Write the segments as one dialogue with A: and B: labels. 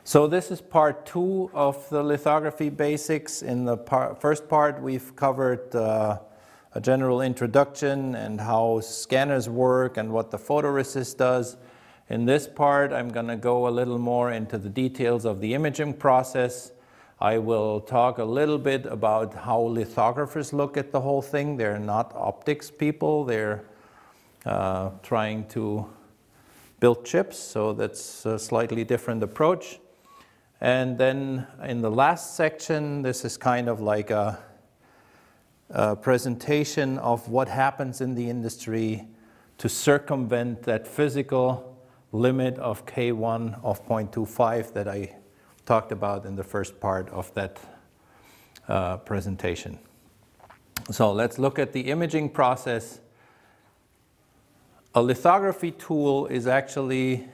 A: So this is part 2 of the lithography basics. In the first part, we've covered a general introduction and how scanners work and what the photoresist does. In this part, I'm going to go a little more into the details of the imaging process. I will talk a little bit about how lithographers look at the whole thing. They're not optics people. They're trying to build chips, so that's a slightly different approach. And then in the last section, this is kind of like a presentation of what happens in the industry to circumvent that physical limit of K1 of 0.25 that I talked about in the first part of that presentation. So let's look at the imaging process. A lithography tool is actually,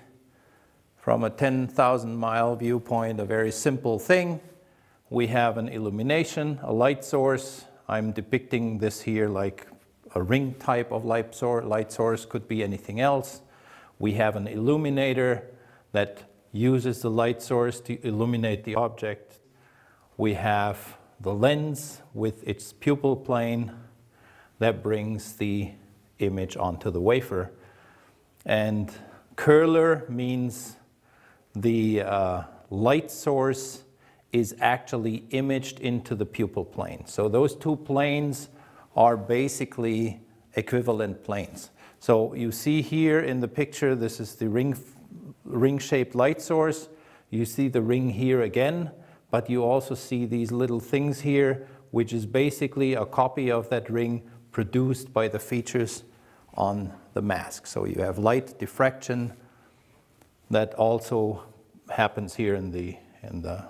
A: from a 10,000-mile viewpoint, a very simple thing. We have an illumination, a light source. I'm depicting this here like a ring type of light source, could be anything else. We have an illuminator that uses the light source to illuminate the object. We have the lens with its pupil plane that brings the image onto the wafer. And curler means the light source is actually imaged into the pupil plane. So those two planes are basically equivalent planes. So you see here in the picture, this is the ring-shaped light source. You see the ring here again, but you also see these little things here, which is basically a copy of that ring produced by the features on the mask. So you have light diffraction that also happens here in the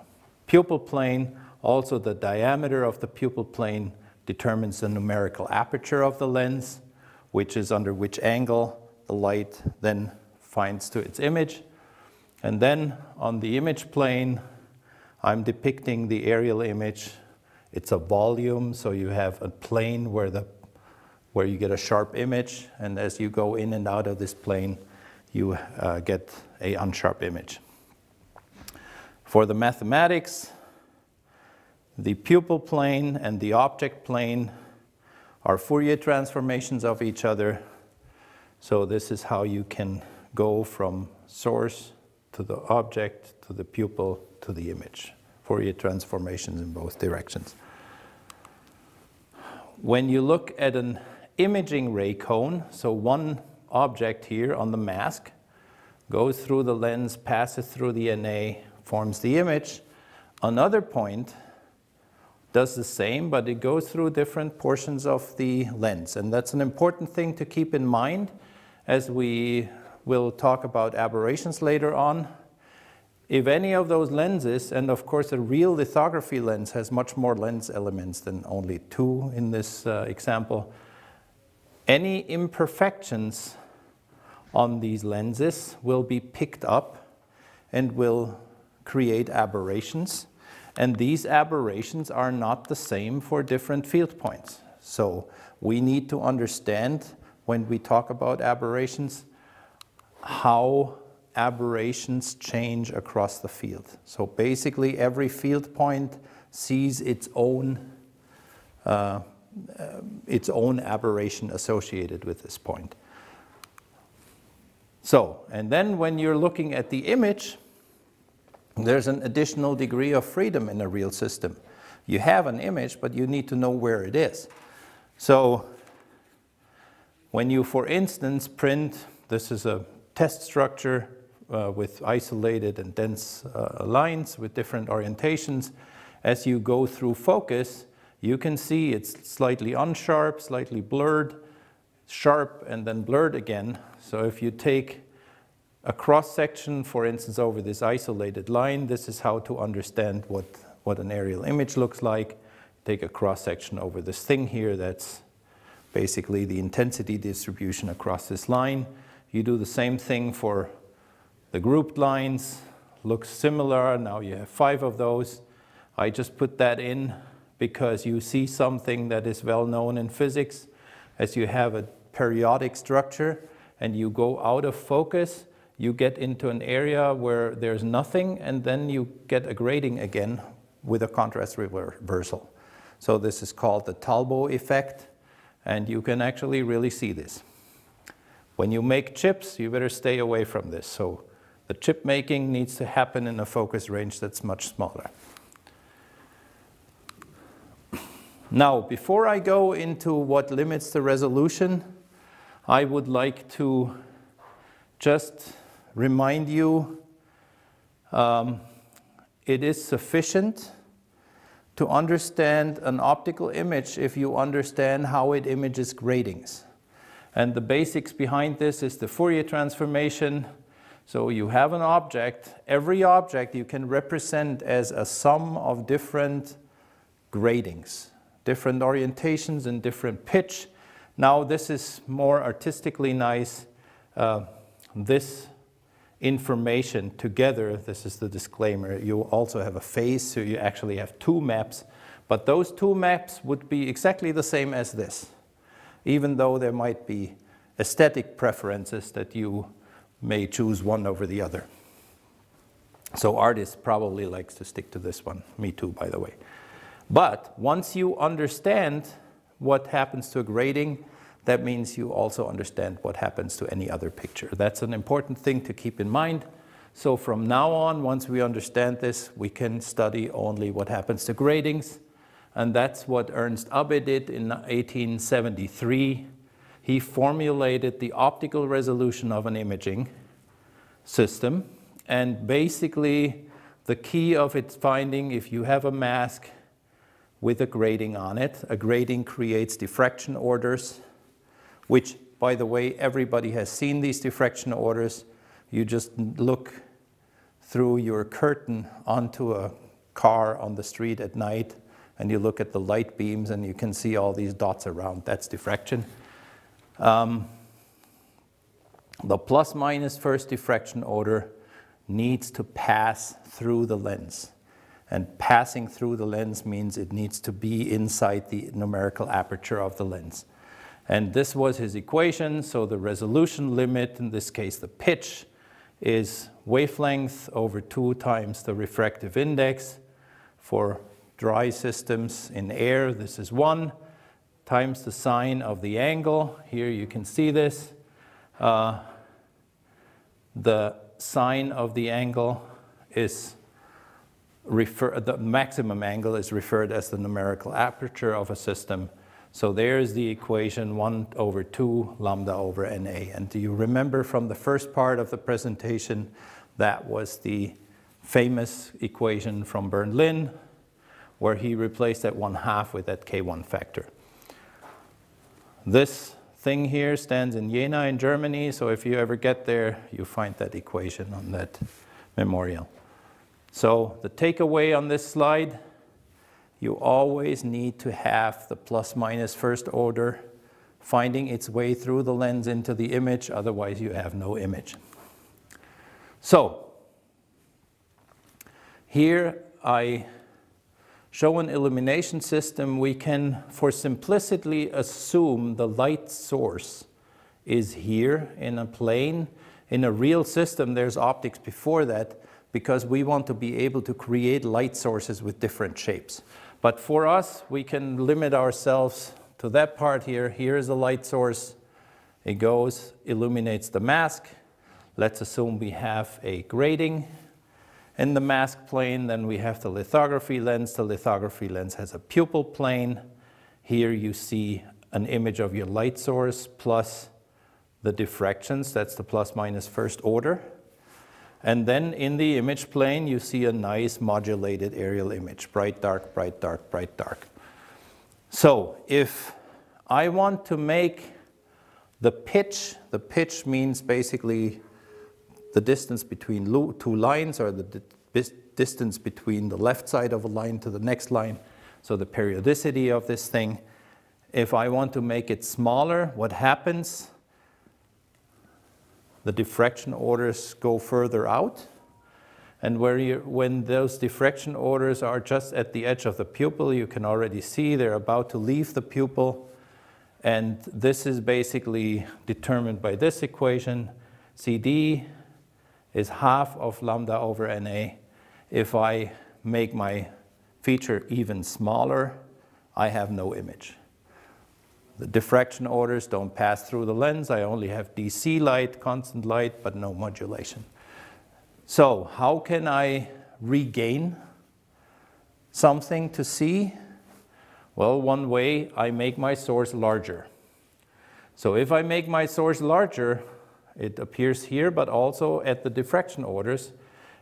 A: pupil plane. Also, the diameter of the pupil plane determines the numerical aperture of the lens, which is under which angle the light then finds to its image. And then on the image plane, I'm depicting the aerial image. It's a volume, so you have a plane where you get a sharp image, and as you go in and out of this plane, you get an unsharp image. For the mathematics, the pupil plane and the object plane are Fourier transformations of each other. So this is how you can go from source to the object, to the pupil, to the image. Fourier transformations in both directions. When you look at an imaging ray cone, so one object here on the mask goes through the lens, passes through the NA, forms the image. Another point does the same, but it goes through different portions of the lens. And that's an important thing to keep in mind as we will talk about aberrations later on. If any of those lenses, and of course a real lithography lens has much more lens elements than only 2 in this example, any imperfections on these lenses will be picked up and will create aberrations. And these aberrations are not the same for different field points. So we need to understand, when we talk about aberrations, how aberrations change across the field. So basically every field point sees its own aberration associated with this point. So, and then when you're looking at the image, there's an additional degree of freedom in a real system. You have an image, but you need to know where it is. So when you, for instance, print, this is a test structure with isolated and dense lines with different orientations. As you go through focus, you can see it's slightly unsharp, slightly blurred, sharp, and then blurred again. So if you take a cross-section, for instance, over this isolated line, this is how to understand what an aerial image looks like. Take a cross-section over this thing here, that's basically the intensity distribution across this line. You do the same thing for the grouped lines. Looks similar, now you have 5 of those. I just put that in because you see something that is well known in physics. As you have a periodic structure and you go out of focus, you get into an area where there's nothing, and then you get a grading again with a contrast reversal. So this is called the Talbot effect, and you can actually really see this. When you make chips, you better stay away from this. So the chip making needs to happen in a focus range that's much smaller. Now, before I go into what limits the resolution, I would like to just remind you it is sufficient to understand an optical image if you understand how it images gratings. And the basics behind this is the Fourier transformation. So you have an object. Every object you can represent as a sum of different gratings, different orientations and different pitch. Now this is more artistically nice. This information together, this is the disclaimer, you also have a phase, so you actually have two maps. But those two maps would be exactly the same as this, even though there might be aesthetic preferences that you may choose one over the other. So artists probably likes to stick to this one. Me too, by the way. But once you understand what happens to a grading, that means you also understand what happens to any other picture. That's an important thing to keep in mind. So from now on, once we understand this, we can study only what happens to gratings. And that's what Ernst Abbe did in 1873. He formulated the optical resolution of an imaging system. And basically, the key of its finding, if you have a mask with a grating on it, a grating creates diffraction orders, which, by the way, everybody has seen these diffraction orders. You just look through your curtain onto a car on the street at night, and you look at the light beams, and you can see all these dots around. That's diffraction. The plus-minus first diffraction order needs to pass through the lens. And passing through the lens means it needs to be inside the numerical aperture of the lens. And this was his equation, so the resolution limit, in this case the pitch, is wavelength over 2 times the refractive index. For dry systems in air, this is 1 times the sine of the angle. Here you can see this. The sine of the angle is the maximum angle is referred as the numerical aperture of a system. So there's the equation 1 over 2 lambda over NA. And do you remember from the first part of the presentation, that was the famous equation from Bernd Geh, where he replaced that 1/2 with that K1 factor. This thing here stands in Jena in Germany, so if you ever get there, you find that equation on that memorial. So the takeaway on this slide, you always need to have the plus-minus first order finding its way through the lens into the image, otherwise you have no image. So here I show an illumination system. We can, for simplicity, assume the light source is here in a plane. In a real system, there's optics before that, because we want to be able to create light sources with different shapes. But for us, we can limit ourselves to that part here. Here is a light source. It goes, illuminates the mask. Let's assume we have a grating in the mask plane. Then we have the lithography lens. The lithography lens has a pupil plane. Here you see an image of your light source plus the diffractions. That's the plus-minus first order. And then in the image plane, you see a nice modulated aerial image, bright, dark, bright, dark, bright, dark. So if I want to make the pitch means basically the distance between 2 lines, or the distance between the left side of a line to the next line, so the periodicity of this thing. If I want to make it smaller, what happens? The diffraction orders go further out, and when those diffraction orders are just at the edge of the pupil, you can already see they're about to leave the pupil, and this is basically determined by this equation. CD is half of lambda over NA. If I make my feature even smaller, I have no image. The diffraction orders don't pass through the lens. I only have DC light, constant light, but no modulation. So how can I regain something to see? Well, one way, I make my source larger. So if I make my source larger, it appears here, but also at the diffraction orders.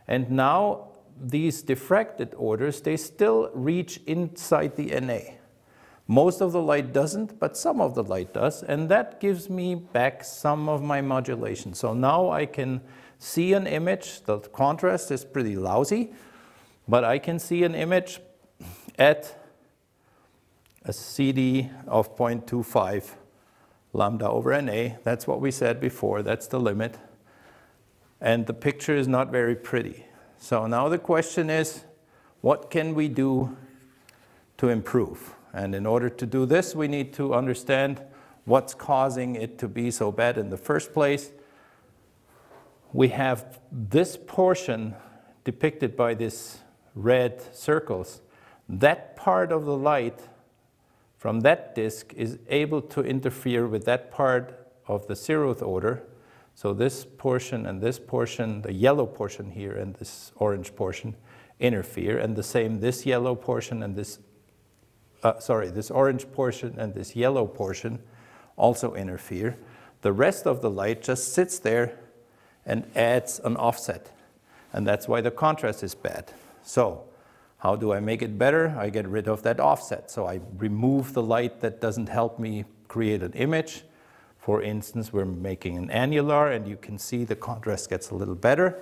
A: And now these diffracted orders, they still reach inside the NA. Most of the light doesn't, but some of the light does. And that gives me back some of my modulation. So now I can see an image. The contrast is pretty lousy, but I can see an image at a CD of 0.25 lambda over NA. That's what we said before. That's the limit. And the picture is not very pretty. So now the question is, what can we do to improve? And in order to do this, we need to understand what's causing it to be so bad in the first place. We have this portion depicted by these red circles. That part of the light from that disk is able to interfere with that part of the zeroth order. So this portion and this portion, the yellow portion here and this orange portion interfere, and the same this yellow portion and this orange portion and this yellow portion also interfere. The rest of the light just sits there and adds an offset, and that's why the contrast is bad. So how do I make it better? I get rid of that offset. So I remove the light that doesn't help me create an image. For instance, we're making an annular, and you can see the contrast gets a little better.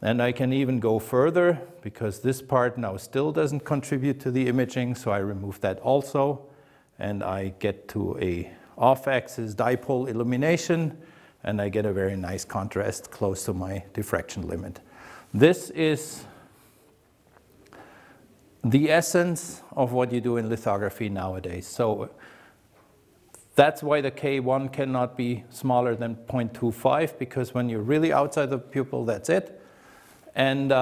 A: And I can even go further, because this part now still doesn't contribute to the imaging, so I remove that also. And I get to a off-axis dipole illumination, and I get a very nice contrast close to my diffraction limit. This is the essence of what you do in lithography nowadays. So that's why the K1 cannot be smaller than 0.25, because when you're really outside the pupil, that's it. And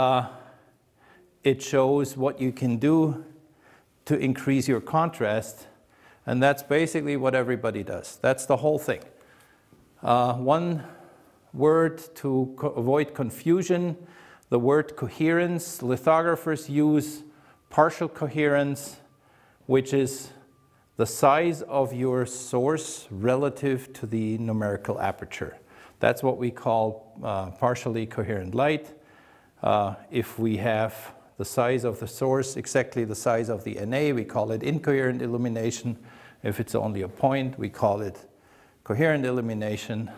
A: it shows what you can do to increase your contrast. And that's basically what everybody does. That's the whole thing. One word to avoid confusion, the word coherence. Lithographers use partial coherence, which is the size of your source relative to the numerical aperture. That's what we call partially coherent light. If we have the size of the source exactly the size of the NA, we call it incoherent illumination. If it's only a point, we call it coherent illumination.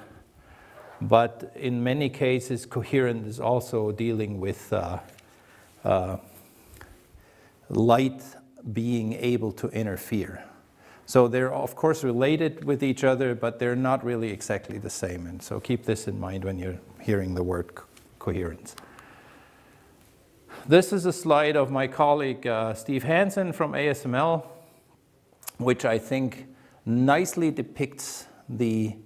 A: But in many cases, coherent is also dealing with light being able to interfere. So they're of course related with each other, but they're not really exactly the same. And so keep this in mind when you're hearing the word coherence. This is a slide of my colleague Steve Hansen from ASML, which I think nicely depicts the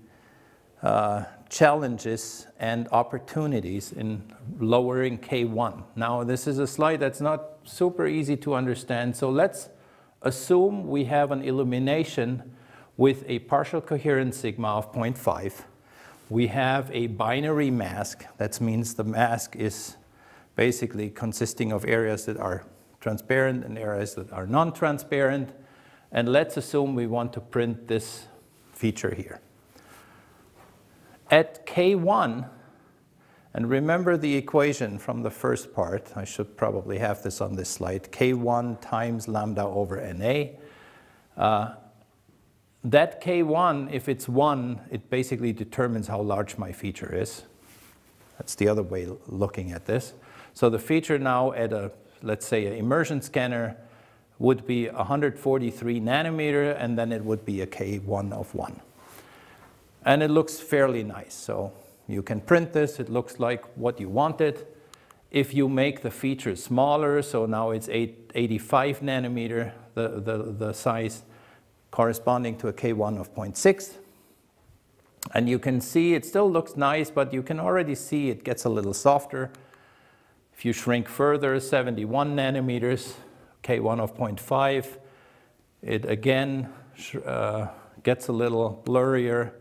A: challenges and opportunities in lowering K1. Now, this is a slide that's not super easy to understand, so let's assume we have an illumination with a partial coherence sigma of 0.5. We have a binary mask. That means the mask is basically consisting of areas that are transparent and areas that are non-transparent. And let's assume we want to print this feature here. At K1, and remember the equation from the first part, I should probably have this on this slide, K1 times lambda over NA. That K1, if it's 1, it basically determines how large my feature is. That's the other way of looking at this. So the feature now at a, let's say, an immersion scanner would be 143 nanometer, and then it would be a K1 of 1. And it looks fairly nice. So you can print this. It looks like what you wanted. If you make the feature smaller, so now it's 85 nanometer, the size corresponding to a K1 of 0.6, And you can see it still looks nice, but you can already see it gets a little softer. If you shrink further, 71 nanometers, K1 of 0.5, it again gets a little blurrier,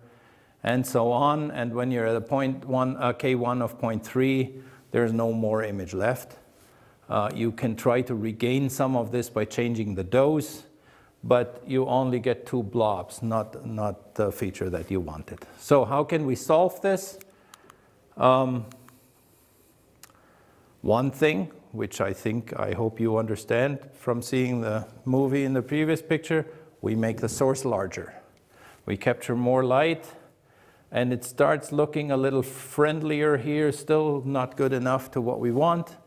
A: and so on. And when you're at a K1 of 0.3, there's no more image left. You can try to regain some of this by changing the dose, but you only get 2 blobs, not the feature that you wanted. So how can we solve this? One thing, which I hope you understand from seeing the movie in the previous picture, we make the source larger. We capture more light, and it starts looking a little friendlier here, still not good enough to what we want.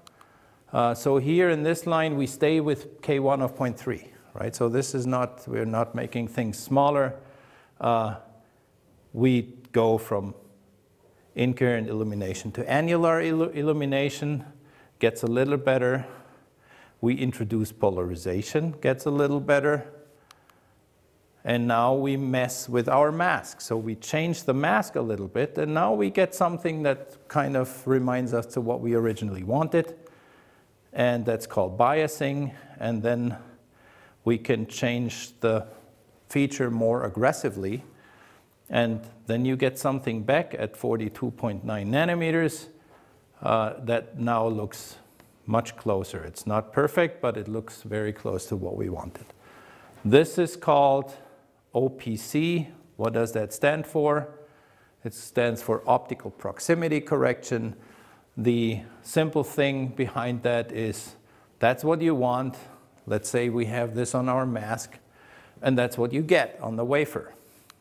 A: So here in this line, we stay with K1 of 0.3, right? So this is not, we're not making things smaller. We go from incoherent illumination to annular illumination, gets a little better. We introduce polarization, gets a little better. And now we mess with our mask. So we change the mask a little bit, and now we get something that kind of reminds us to what we originally wanted. And that's called biasing. And then we can change the feature more aggressively. And then you get something back at 42.9 nanometers that now looks much closer. It's not perfect, but it looks very close to what we wanted. This is called OPC. What does that stand for? It stands for optical proximity correction. The simple thing behind that is that's what you want. Let's say we have this on our mask, and that's what you get on the wafer.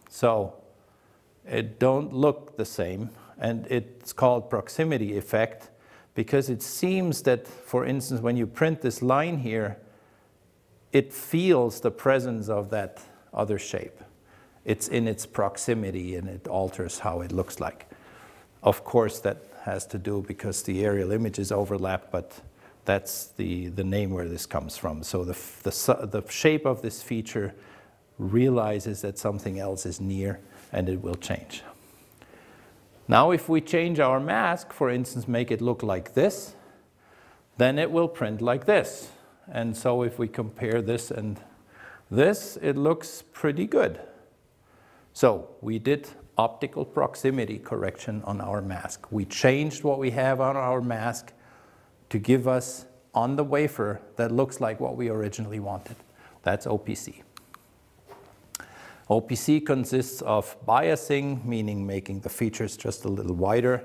A: So it don't look the same, and it's called proximity effect because it seems that, for instance, when you print this line here, it feels the presence of that other shape. It's in its proximity, and it alters how it looks like. Of course, that has to do because the aerial images overlap, but that's the name where this comes from. So the shape of this feature realizes that something else is near, and it will change. Now, if we change our mask, for instance, make it look like this, then it will print like this. And so if we compare this and this, it looks pretty good. So we did optical proximity correction on our mask. We changed what we have on our mask to give us on the wafer that looks like what we originally wanted. That's OPC. OPC consists of biasing, meaning making the features just a little wider.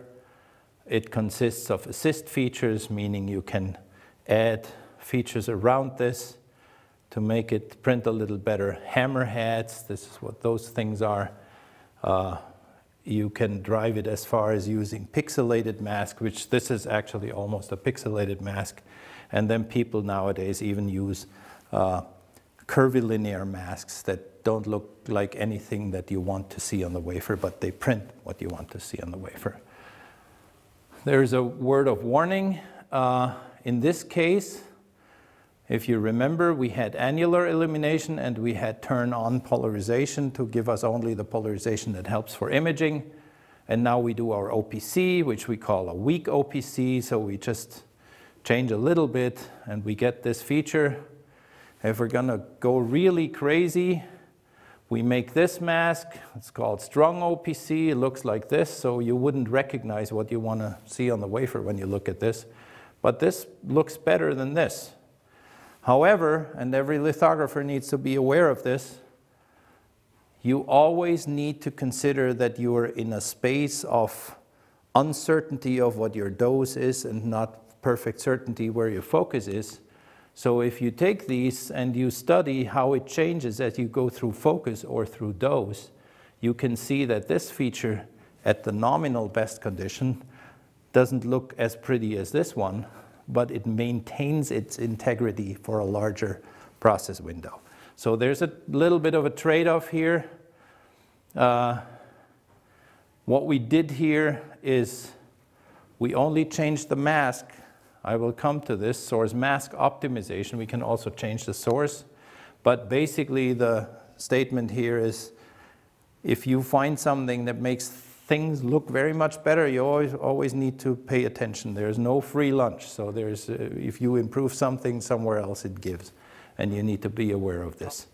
A: It consists of assist features, meaning you can add features around this to make it print a little better. Hammerheads, this is what those things are. You can drive it as far as using pixelated mask, which this is actually almost a pixelated mask. And then people nowadays even use curvilinear masks that don't look like anything that you want to see on the wafer, but they print what you want to see on the wafer. There's a word of warning. In this case, if you remember, we had annular illumination and we had turn on polarization to give us only the polarization that helps for imaging. And now we do our OPC, which we call a weak OPC. So we just change a little bit and we get this feature. If we're going to go really crazy, we make this mask. It's called strong OPC. It looks like this, so you wouldn't recognize what you want to see on the wafer when you look at this. But this looks better than this. However, and every lithographer needs to be aware of this, you always need to consider that you are in a space of uncertainty of what your dose is and not perfect certainty where your focus is. So if you take these and you study how it changes as you go through focus or through dose, you can see that this feature at the nominal best condition doesn't look as pretty as this one, but it maintains its integrity for a larger process window. So there's a little bit of a trade-off here. What we did here is we only changed the mask. I will come to this, source mask optimization. We can also change the source. But basically the statement here is if you find something that makes things look very much better, you always need to pay attention. There's no free lunch. So there's, if you improve something, somewhere else it gives. And you need to be aware of this.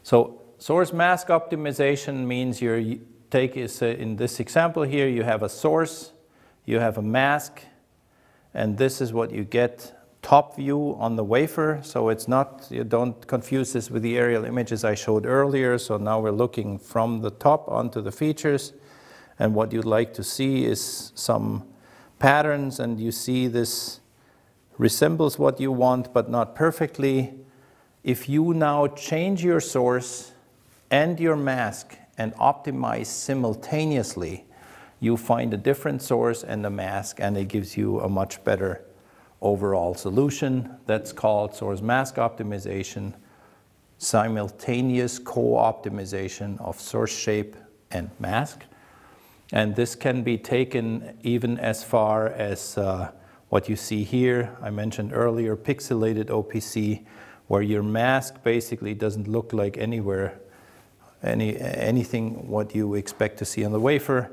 A: So source mask optimization means you take, in this example here, you have a source, you have a mask, and this is what you get top view on the wafer. So it's not, you don't confuse this with the aerial images I showed earlier. So now we're looking from the top onto the features, and what you'd like to see is some patterns, and you see this resembles what you want but not perfectly. If you now change your source and your mask and optimize simultaneously, you find a different source and a mask, and it gives you a much better overall solution. That's called source mask optimization, simultaneous co-optimization of source shape and mask. And this can be taken even as far as what you see here. I mentioned earlier pixelated OPC, where your mask basically doesn't look like anything what you expect to see on the wafer.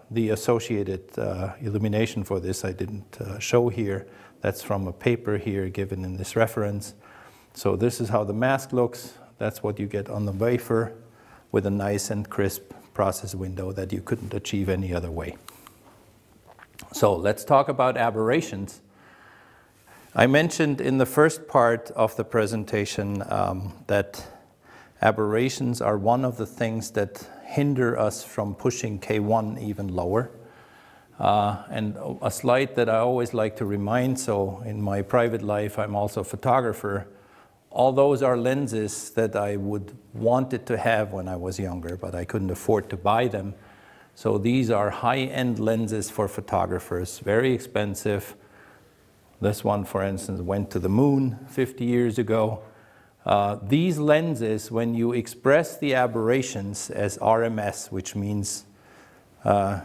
A: The associated illumination for this I didn't show here. That's from a paper here given in this reference. So this is how the mask looks. That's what you get on the wafer with a nice and crisp process window that you couldn't achieve any other way. So let's talk about aberrations. I mentioned in the first part of the presentation that aberrations are one of the things that hinder us from pushing K1 even lower. And a slide that I always like to remind, so in my private life I'm also a photographer, all those are lenses that I would wanted to have when I was younger, but I couldn't afford to buy them. So these are high-end lenses for photographers, very expensive. This one, for instance, went to the moon 50 years ago. These lenses, when you express the aberrations as RMS, which means a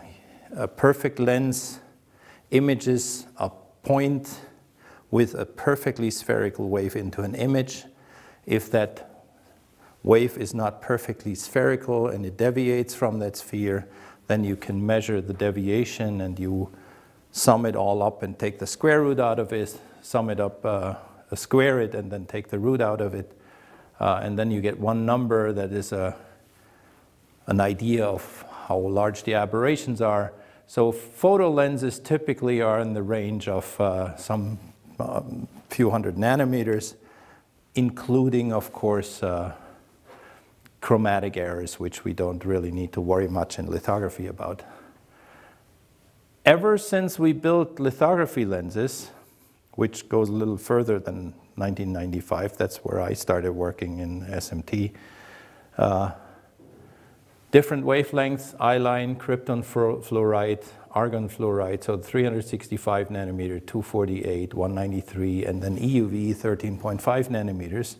A: perfect lens images a point with a perfectly spherical wave into an image. If that wave is not perfectly spherical and it deviates from that sphere, then you can measure the deviation and you sum it all up and take the square root out of it, sum it up, square it, and then take the root out of it. And then you get one number that is an idea of how large the aberrations are. So photo lenses typically are in the range of some few hundred nanometers, including, of course, chromatic errors, which we don't really need to worry much in lithography about. Ever since we built lithography lenses, which goes a little further than 1995, that's where I started working in SMT, different wavelengths, I-line, krypton fluoride, argon fluoride, so 365 nanometer, 248, 193, and then EUV 13.5 nanometers.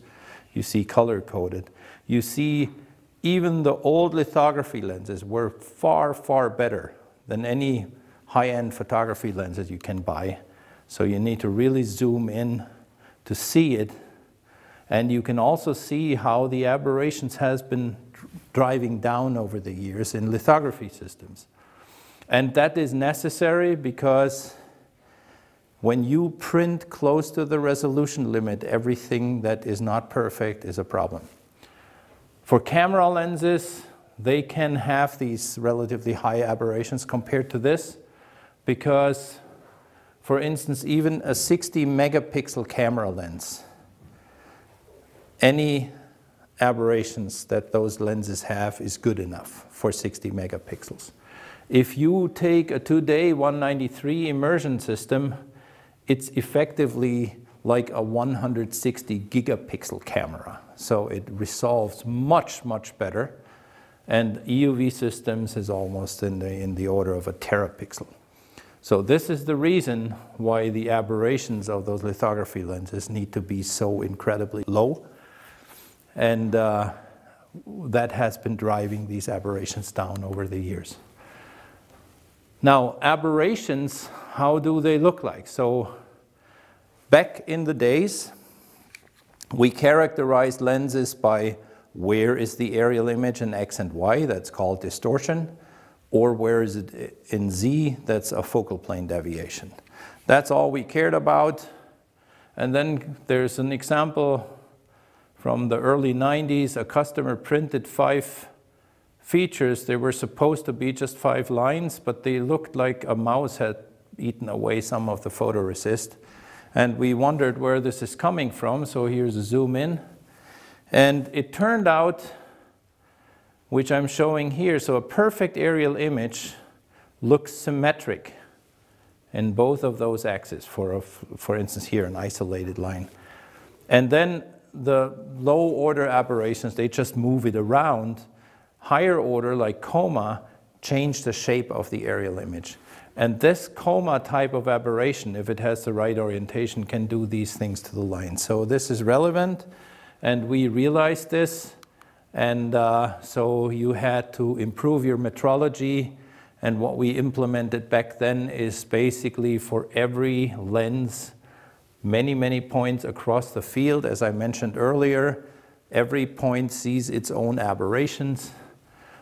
A: You see color-coded. You see even the old lithography lenses were far, far better than any high-end photography lenses you can buy. So you need to really zoom in to see it. And you can also see how the aberrations has been driving down over the years in lithography systems. And that is necessary because when you print close to the resolution limit, everything that is not perfect is a problem. For camera lenses, they can have these relatively high aberrations compared to this because, for instance, even a 60 megapixel camera lens, any aberrations that those lenses have is good enough for 60 megapixels. If you take a today 193 immersion system, it's effectively like a 160 gigapixel camera. So it resolves much, much better. And EUV systems is almost in the order of a terapixel. So this is the reason why the aberrations of those lithography lenses need to be so incredibly low. And that has been driving these aberrations down over the years. Now, aberrations, how do they look like? So back in the days, we characterized lenses by where is the aerial image in X and Y, that's called distortion, or where is it in Z, that's a focal plane deviation. That's all we cared about. And then there's an example from the early 90s. A customer printed 5 features. They were supposed to be just 5 lines, but they looked like a mouse had eaten away some of the photoresist. And we wondered where this is coming from, so here's a zoom in. And it turned out, which I'm showing here, so a perfect aerial image looks symmetric in both of those axes, for instance here, an isolated line. And then the low order aberrations, they just move it around. Higher order, like coma, change the shape of the aerial image. And this coma type of aberration, if it has the right orientation, can do these things to the line. So this is relevant, and we realized this. And so you had to improve your metrology. And what we implemented back then is basically for every lens, many, many points across the field. As I mentioned earlier, every point sees its own aberrations.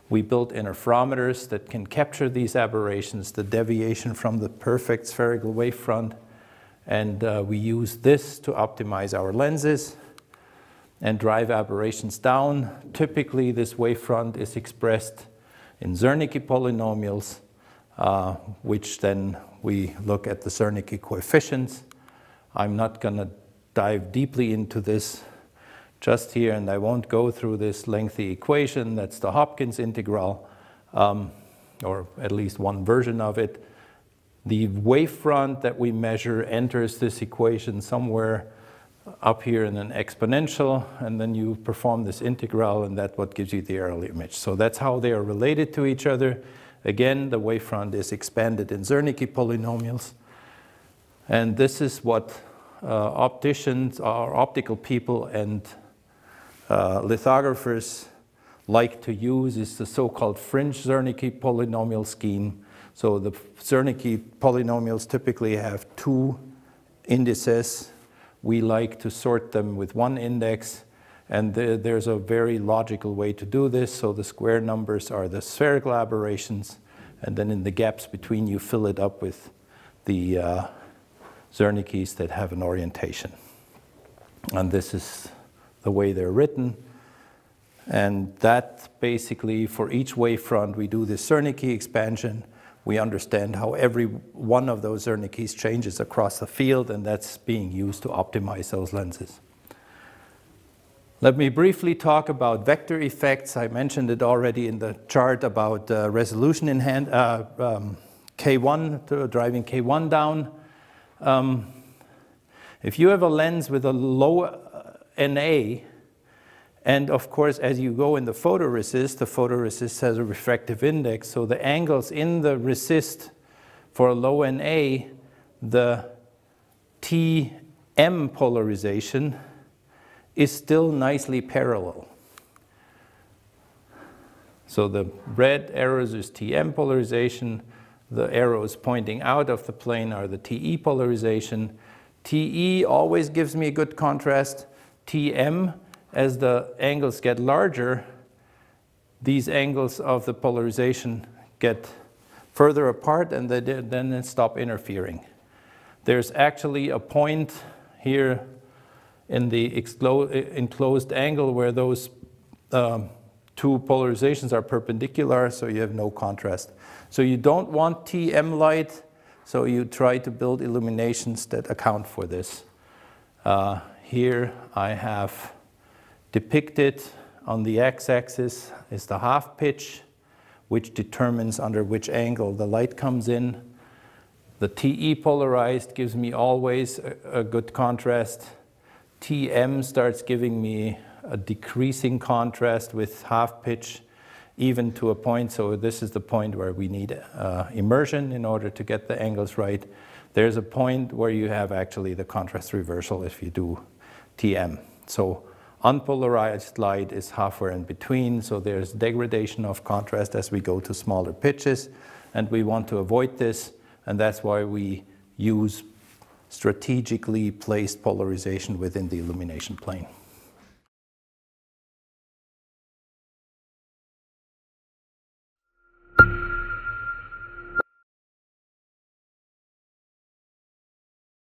A: We built interferometers that can capture these aberrations, the deviation from the perfect spherical wavefront. And we use this to optimize our lenses and drive aberrations down. Typically, this wavefront is expressed in Zernike polynomials, which then we look at the Zernike coefficients. I'm not going to dive deeply into this just here, and I won't go through this lengthy equation. That's the Hopkins integral, or at least one version of it. The wavefront that we measure enters this equation somewhere up here in an exponential, and then you perform this integral, and that's what gives you the aerial image. So that's how they are related to each other. Again, the wavefront is expanded in Zernike polynomials. And this is what opticians or optical people and lithographers like to use, is the so-called fringe Zernike polynomial scheme. So the Zernike polynomials typically have 2 indices. We like to sort them with 1 index, and there's a very logical way to do this. So the square numbers are the spherical aberrations, and then in the gaps between you fill it up with the Zernikes that have an orientation. And this is the way they're written. And that basically, for each wavefront, we do this Zernike expansion. We understand how every one of those Zernikes changes across the field, and that's being used to optimize those lenses. Let me briefly talk about vector effects. I mentioned it already in the chart about resolution in hand, K1, driving K1 down. If you have a lens with a low NA, and of course, as you go in the photoresist has a refractive index, so the angles in the resist for a low NA, the TM polarization is still nicely parallel. So the red arrows is TM polarization, the arrows pointing out of the plane are the TE polarization. TE always gives me a good contrast. TM, as the angles get larger, these angles of the polarization get further apart, and then they stop interfering. There's actually a point here in the enclosed angle where those 2 polarizations are perpendicular, so you have no contrast. So you don't want TM light, so you try to build illuminations that account for this. Here I have depicted on the x-axis is the half pitch, which determines under which angle the light comes in. The TE polarized gives me always a good contrast. TM starts giving me a decreasing contrast with half pitch, even to a point. So this is the point where we need immersion in order to get the angles right. There's a point where you have actually the contrast reversal if you do TM. So unpolarized light is halfway in between, so there's degradation of contrast as we go to smaller pitches, and we want to avoid this, and that's why we use strategically placed polarization within the illumination plane.